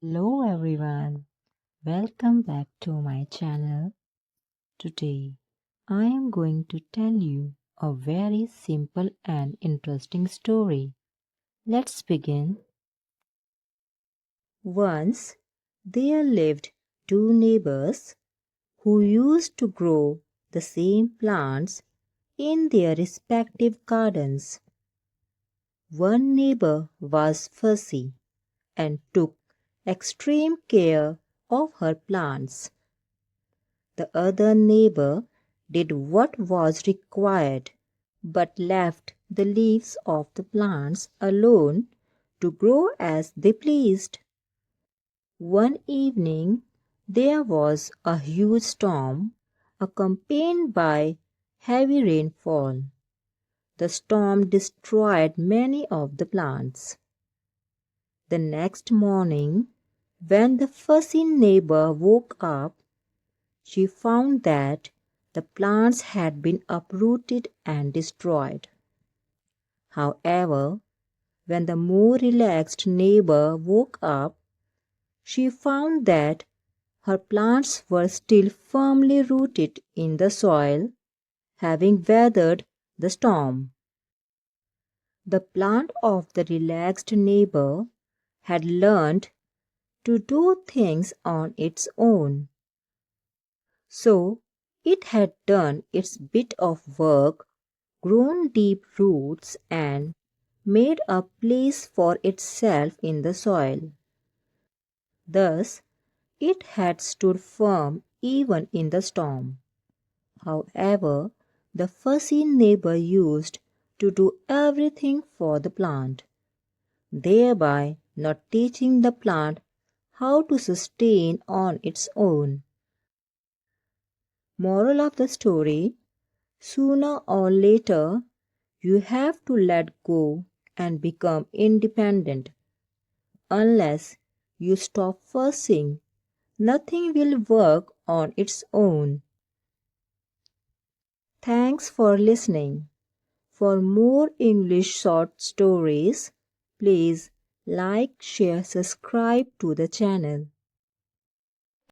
Hello everyone, welcome back to my channel. Today I am going to tell you a very simple and interesting story. Let's begin. Once there lived two neighbors who used to grow the same plants in their respective gardens. One neighbor was fussy and took extreme care of her plants. The other neighbor did what was required, but left the leaves of the plants alone to grow as they pleased. One evening there was a huge storm, accompanied by heavy rainfall. The storm destroyed many of the plants. The next morning, when the fussy neighbor woke up, she found that the plants had been uprooted and destroyed. However, when the more relaxed neighbor woke up, she found that her plants were still firmly rooted in the soil, having weathered the storm. The plant of the relaxed neighbor had learned to do things on its own. So it had done its bit of work, grown deep roots, and made a place for itself in the soil. Thus, it had stood firm even in the storm. However, the fussy neighbor used to do everything for the plant, thereby not teaching the plant how to sustain on its own. Moral of the story: sooner or later, you have to let go and become independent. Unless you stop fussing, nothing will work on its own. Thanks for listening. For more English short stories, please like, share, subscribe to the channel.